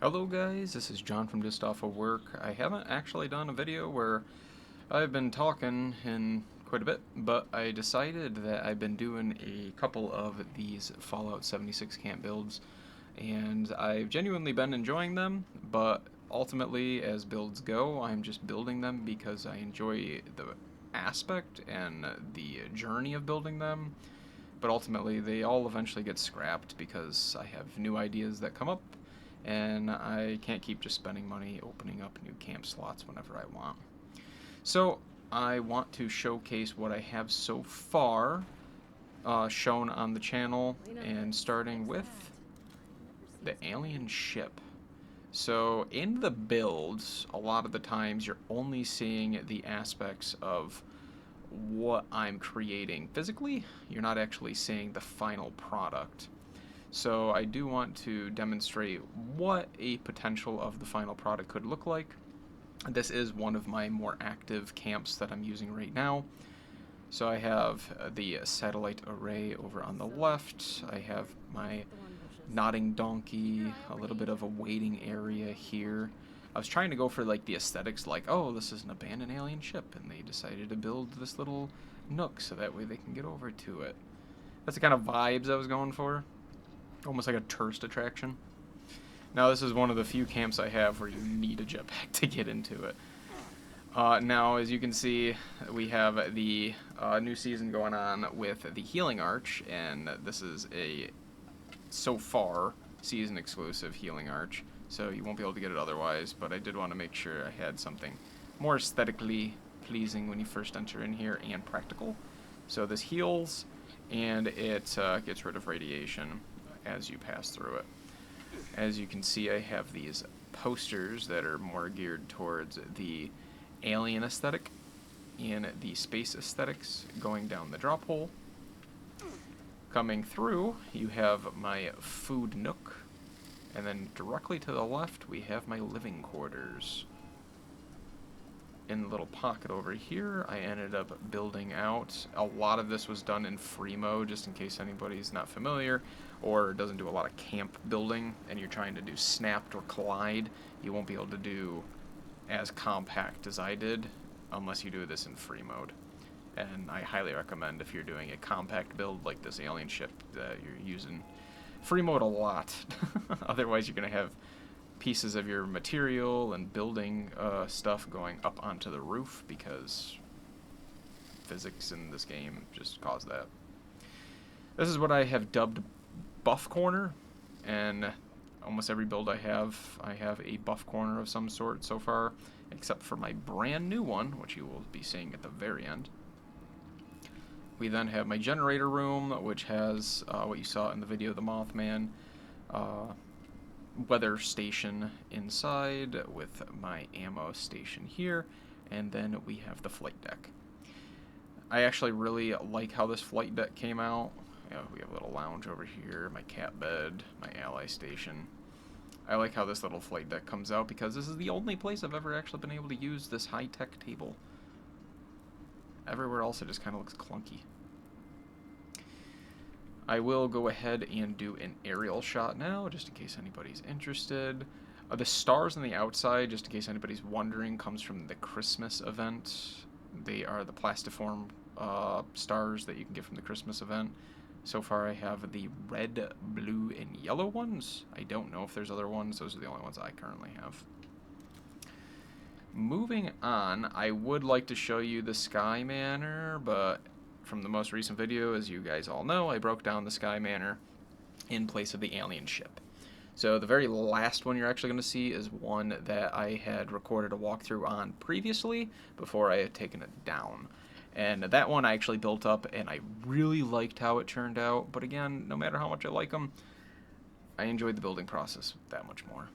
Hello guys, this is John from Just Off of Work. I haven't actually done a video where I've been talking in quite a bit, but I decided that I've been doing a couple of these Fallout 76 camp builds, and I've genuinely been enjoying them, but ultimately, as builds go, I'm just building them because I enjoy the aspect and the journey of building them, but ultimately they all eventually get scrapped because I have new ideas that come up and I can't keep just spending money opening up new camp slots whenever I want. So I want to showcase what I have so far shown on the channel, and starting with the alien ship. So in the builds, a lot of the times you're only seeing the aspects of what I'm creating physically. You're not actually seeing the final product. So I do want to demonstrate what a potential of the final product could look like. This is one of my more active camps that I'm using right now. So I have the satellite array over on the left. I have my nodding donkey, a little bit of a waiting area here. I was trying to go for like the aesthetics, like, oh, this is an abandoned alien ship, and they decided to build this little nook so that way they can get over to it. That's the kind of vibes I was going for. Almost like a tourist attraction. Now this is one of the few camps I have where you need a jetpack to get into it. Now, as you can see, we have the new season going on with the Healing Arch, and this is a, so far, season exclusive Healing Arch, so you won't be able to get it otherwise, but I did want to make sure I had something more aesthetically pleasing when you first enter in here and practical. So this heals, and it gets rid of radiation as you pass through it. As you can see, I have these posters that are more geared towards the alien aesthetic and the space aesthetics going down the drop hole. Coming through, you have my food nook, and then directly to the left we have my living quarters. In the little pocket over here, I ended up building out. A lot of this was done in free mode, just in case anybody's not familiar or doesn't do a lot of camp building and you're trying to do snapped or collide. You won't be able to do as compact as I did unless you do this in free mode. And I highly recommend, if you're doing a compact build like this alien ship, that you're using free mode a lot. Otherwise you're going to have pieces of your material and building stuff going up onto the roof because physics in this game just cause that. This is what I have dubbed buff corner, and almost every build I have a buff corner of some sort so far, except for my brand new one, which you will be seeing at the very end. We then have my generator room, which has what you saw in the video of the Mothman, weather station inside with my ammo station here, and then we have the flight deck. I actually really like how this flight deck came out. We have a little lounge over here, my cat bed, my ally station. I like how this little flight deck comes out because this is the only place I've ever actually been able to use this high-tech table. Everywhere else it just kind of looks clunky. I will go ahead and do an aerial shot now, just in case anybody's interested. The stars on the outside, just in case anybody's wondering, comes from the Christmas event. They are the plastiform stars that you can get from the Christmas event. So far I have the red, blue, and yellow ones. I don't know if there's other ones. Those are the only ones I currently have. Moving on, I would like to show you the Sky Manor, but from the most recent video, as you guys all know, I broke down the Sky Manor in place of the alien ship. So the very last one you're actually going to see is one that I had recorded a walkthrough on previously before I had taken it down. And that one I actually built up, and I really liked how it turned out. But again, no matter how much I like them, I enjoyed the building process that much more.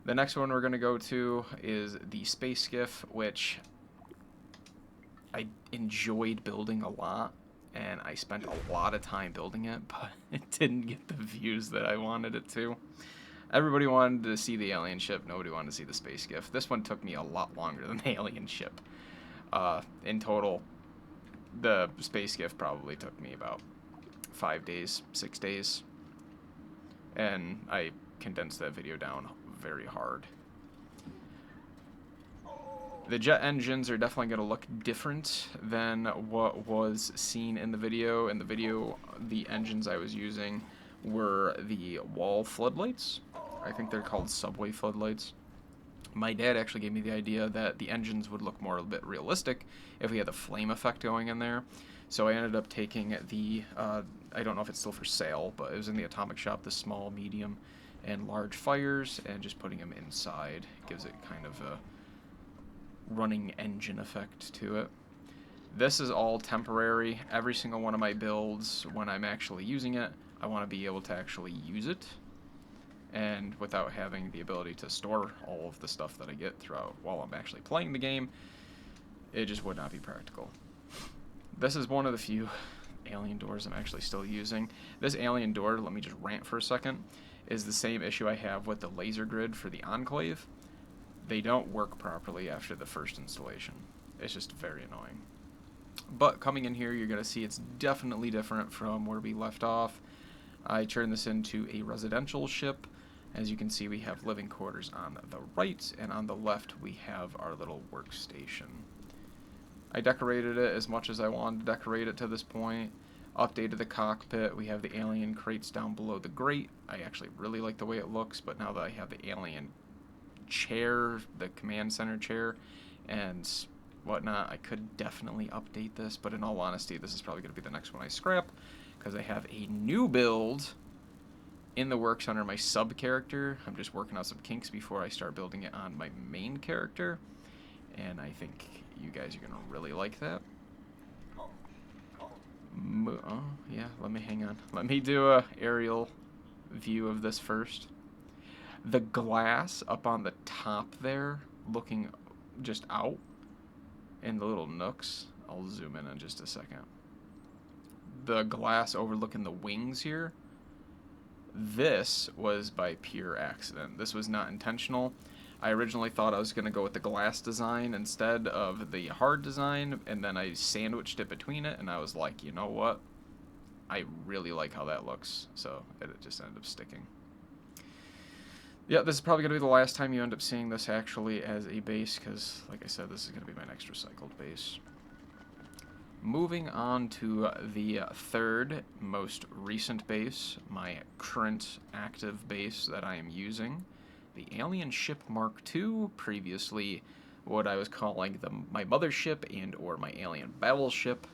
The next one we're going to go to is the space skiff, which I enjoyed building a lot, and I spent a lot of time building it, but it didn't get the views that I wanted it to. Everybody wanted to see the alien ship, nobody wanted to see the space skiff. This one took me a lot longer than the alien ship. In total, the space skiff probably took me about 5 days, 6 days, and I condensed that video down very hard. The jet engines are definitely going to look different than what was seen in the video. In the video, the engines I was using were the wall floodlights. I think they're called subway floodlights. My dad actually gave me the idea that the engines would look more a bit realistic if we had the flame effect going in there. So I ended up taking the, I don't know if it's still for sale, but it was in the Atomic Shop, the small, medium, and large fires, and just putting them inside. It gives it kind of a running engine effect to it. This is all temporary. Every single one of my builds, when I'm actually using it, I want to be able to actually use it, and without having the ability to store all of the stuff that I get throughout while I'm actually playing the game, it just would not be practical. This is one of the few alien doors I'm actually still using. This alien door, let me just rant for a second, is the same issue I have with the laser grid for the Enclave. They don't work properly after the first installation. It's just very annoying. But coming in here, you're going to see it's definitely different from where we left off. I turned this into a residential ship. As you can see, we have living quarters on the right, and on the left we have our little workstation. I decorated it as much as I wanted to decorate it to this point. Updated the cockpit. We have the alien crates down below the grate. I actually really like the way it looks, but now that I have the alien chair, the command center chair, and whatnot, I could definitely update this, but in all honesty, this is probably going to be the next one I scrap, because I have a new build in the works under my sub character. I'm just working out some kinks before I start building it on my main character, and I think you guys are going to really like that. Oh, yeah, hang on. Let me do a aerial view of this first. The glass up on the top there, looking just out in the little nooks. I'll zoom in just a second. The glass overlooking the wings here, this was by pure accident. This was not intentional. I originally thought I was going to go with the glass design instead of the hard design, and then I sandwiched it between it, and I was like, you know what? I really like how that looks, so it just ended up sticking. Yeah, this is probably going to be the last time you end up seeing this actually as a base, because, like I said, this is going to be my next recycled base. Moving on to the third most recent base, my current active base that I am using, the Alien Ship Mark II, previously what I was calling my mothership and or my alien battleship.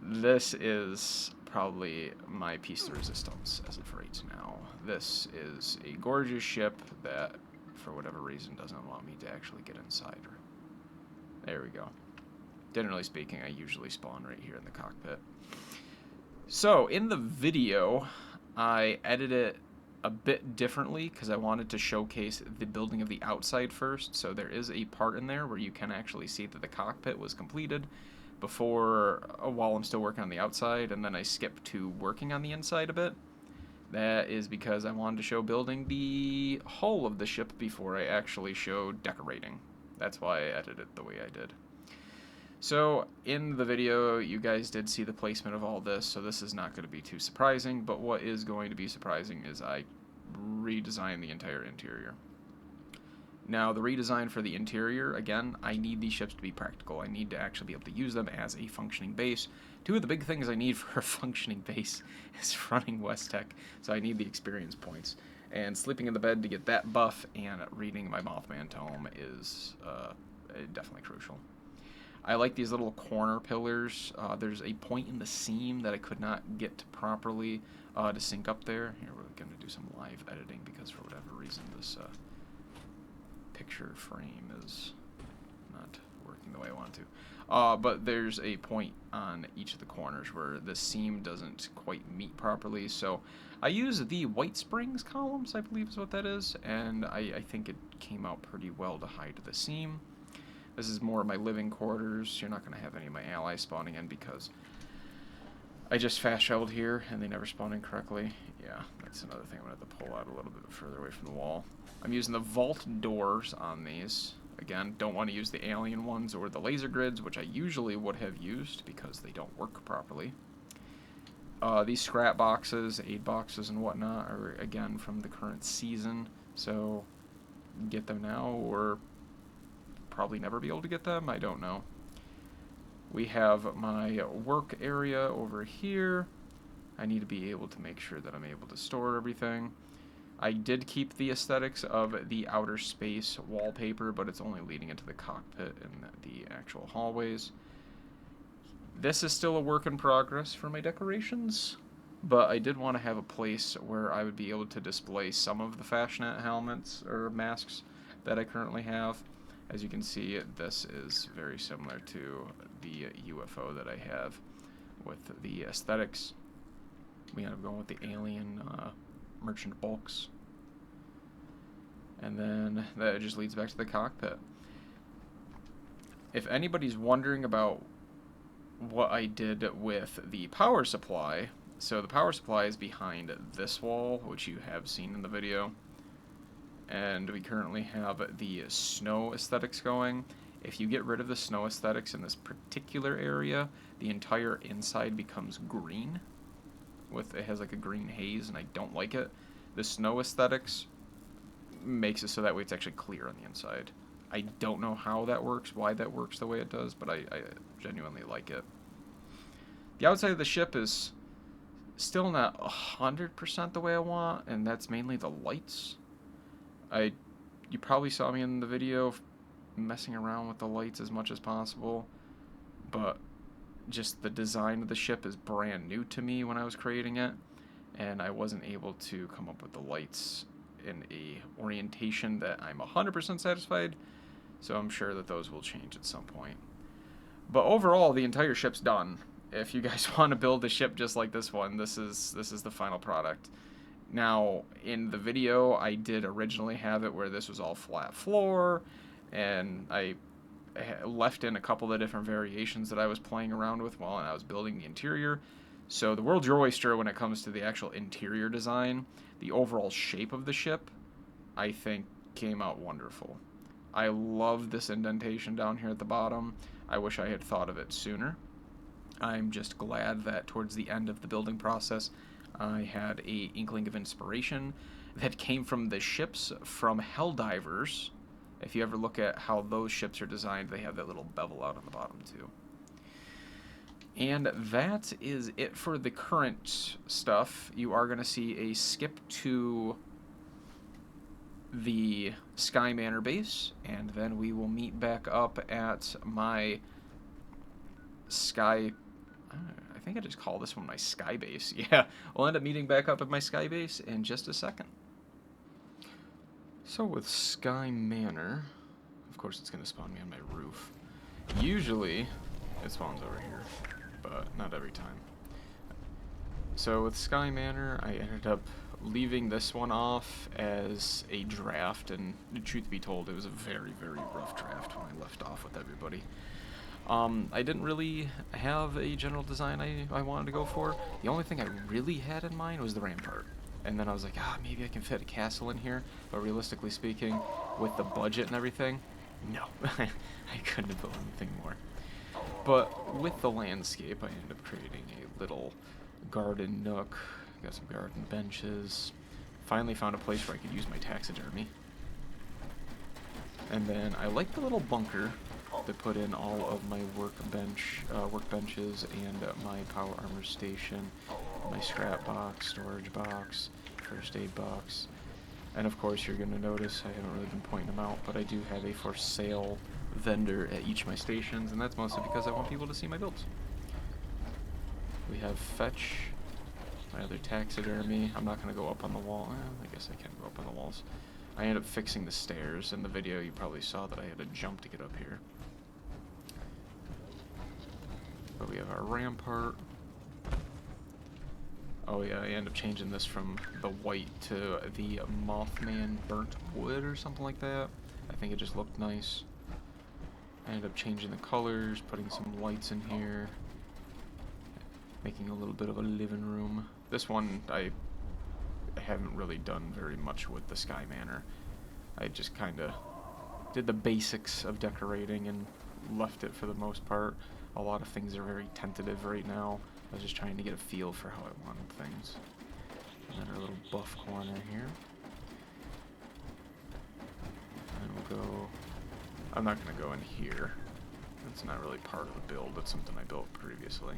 This is probably my piece de resistance as of right now. This is a gorgeous ship that, for whatever reason, doesn't allow me to actually get inside her. There we go. Generally speaking, I usually spawn right here in the cockpit. So, in the video, I edited it a bit differently because I wanted to showcase the building of the outside first. So there is a part in there where you can actually see that the cockpit was completed before, while I'm still working on the outside, and then I skipped to working on the inside a bit. That is because I wanted to show building the hull of the ship before I actually showed decorating. That's why I edited it the way I did. So in the video, you guys did see the placement of all this, so this is not going to be too surprising, but what is going to be surprising is I redesigned the entire interior. Now, the redesign for the interior, again, I need these ships to be practical. I need to actually be able to use them as a functioning base. Two of the big things I need for a functioning base is running West Tech, so I need the experience points. And sleeping in the bed to get that buff and reading my Mothman tome is definitely crucial. I like these little corner pillars. There's a point in the seam that I could not get properly to sync up there. Here, we're going to do some live editing because for whatever reason this picture frame is not working the way I want to. But there's a point on each of the corners where the seam doesn't quite meet properly. So I use the White Springs columns, I believe is what that is, and I think it came out pretty well to hide the seam. This is more of my living quarters. You're not going to have any of my allies spawning in because I just fast traveled here and they never spawned in correctly. Yeah, that's another thing I'm going to have to pull out a little bit further away from the wall. I'm using the vault doors on these. Again, don't want to use the alien ones or the laser grids, which I usually would have used because they don't work properly. These scrap boxes, aid boxes and whatnot are, again, from the current season, so get them now or probably never be able to get them, I don't know. We have my work area over here. I need to be able to make sure that I'm able to store everything. I did keep the aesthetics of the outer space wallpaper, but it's only leading into the cockpit and the actual hallways. This is still a work in progress for my decorations, but I did want to have a place where I would be able to display some of the fashionette helmets or masks that I currently have. As you can see, this is very similar to the UFO that I have with the aesthetics. We end up going with the alien merchant bulks. And then that just leads back to the cockpit. If anybody's wondering about what I did with the power supply, so the power supply is behind this wall, which you have seen in the video. And we currently have the snow aesthetics going. If you get rid of the snow aesthetics in this particular area, the entire inside becomes green. It has like a green haze, and I don't like it. The snow aesthetics makes it so that way it's actually clear on the inside. I don't know how that works, why that works the way it does, but I genuinely like it. The outside of the ship is still not 100% the way I want, and that's mainly the lights. You probably saw me in the video messing around with the lights as much as possible, but just the design of the ship is brand new to me when I was creating it, and I wasn't able to come up with the lights in a orientation that I'm 100% satisfied, so I'm sure that those will change at some point. But overall, the entire ship's done. If you guys want to build a ship just like this one, this is the final product. Now, in the video, I did originally have it where this was all flat floor, and I left in a couple of different variations that I was playing around with while I was building the interior. So the world's your oyster when it comes to the actual interior design. The overall shape of the ship, I think, came out wonderful. I love this indentation down here at the bottom. I wish I had thought of it sooner. I'm just glad that towards the end of the building process, I had a inkling of inspiration that came from the ships from Helldivers. If you ever look at how those ships are designed, they have that little bevel out on the bottom too. And that is it for the current stuff. You are going to see a skip to the Sky Manor base, and then we will meet back up at my Sky... I think I just call this one my Sky base. Yeah, we'll end up meeting back up at my Sky base in just a second. So with Sky Manor, of course it's going to spawn me on my roof. Usually it spawns over here, but not every time. So with Sky Manor, I ended up leaving this one off as a draft, and truth be told, it was a very, very rough draft when I left off with everybody. I didn't really have a general design I wanted to go for. The only thing I really had in mind was the rampart. And then I was like, maybe I can fit a castle in here. But realistically speaking, with the budget and everything, no. I couldn't have built anything more. But with the landscape, I ended up creating a little garden nook. Got some garden benches. Finally found a place where I could use my taxidermy. And then I like the little bunker to put in all of my workbenches and my power armor station, my scrap box, storage box, first aid box, and of course you're going to notice I haven't really been pointing them out, but I do have a for sale vendor at each of my stations, and that's mostly because I want people to see my builds. We have Fetch, my other taxidermy. I'm not going to go up on the wall. I guess I can go up on the walls. I ended up fixing the stairs. In the video you probably saw that I had to jump to get up here. But we have our rampart. Oh yeah, I ended up changing this from the white to the Mothman burnt wood or something like that. I think it just looked nice. I ended up changing the colors, putting some lights in here, making a little bit of a living room. This one I haven't really done very much with the Sky Manor. I just kind of did the basics of decorating and left it for the most part. A lot of things are very tentative right now. I was just trying to get a feel for how I wanted things. And then our little buff corner here. And we'll go... I'm not going to go in here. That's not really part of the build. That's something I built previously.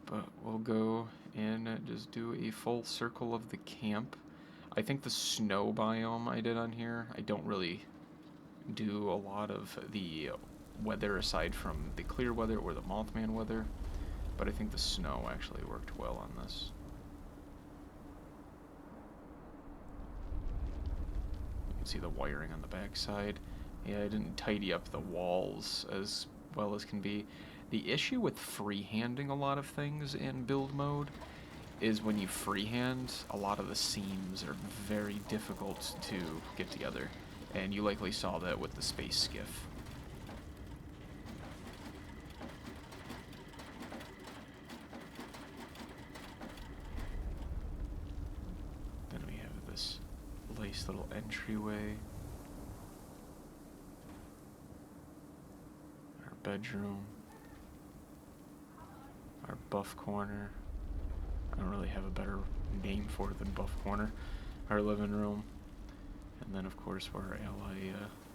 But we'll go in and just do a full circle of the camp. I think the snow biome I did on here, I don't really do a lot of the weather aside from the clear weather or the Mothman weather, but I think the snow actually worked well on this. You can see the wiring on the back side. Yeah, I didn't tidy up the walls as well as can be. The issue with freehanding a lot of things in build mode is when you freehand, a lot of the seams are very difficult to get together. And you likely saw that with the space skiff. Then we have this nice little entryway. Our bedroom. Our buff corner. I don't really have a better name for it than buff corner. Our living room. And then, of course, where our ally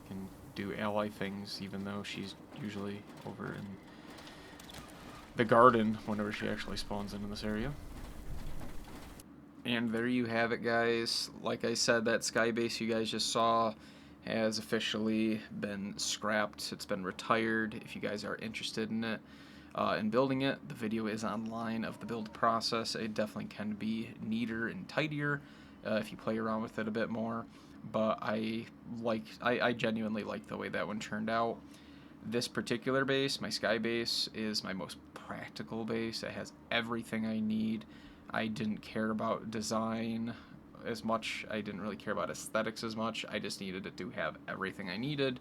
can do ally things, even though she's usually over in the garden whenever she actually spawns into this area. And there you have it, guys. Like I said, that sky base you guys just saw has officially been scrapped. It's been retired. If you guys are interested in it, in building it, the video is online of the build process. It definitely can be neater and tidier if you play around with it a bit more. But I genuinely like the way that one turned out. This particular base, my sky base, is my most practical base. It has everything I need. I didn't care about design as much. I didn't really care about aesthetics as much. I just needed it to have everything I needed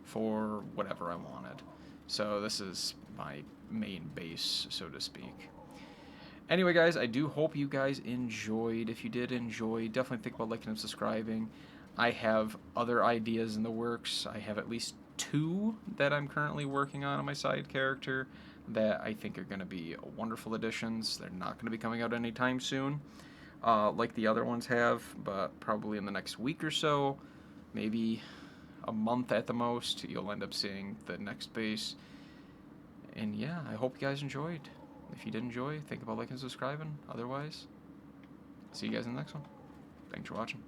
for whatever I wanted. So this is my main base, so to speak. Anyway, guys, I do hope you guys enjoyed. If you did enjoy, definitely think about liking and subscribing. I have other ideas in the works. I have at least 2 that I'm currently working on my side character that I think are going to be wonderful additions. They're not going to be coming out anytime soon, like the other ones have, but probably in the next week or so, maybe a month at the most, you'll end up seeing the next base. And yeah, I hope you guys enjoyed. If you did enjoy, think about liking and subscribing. Otherwise, see you guys in the next one. Thanks for watching.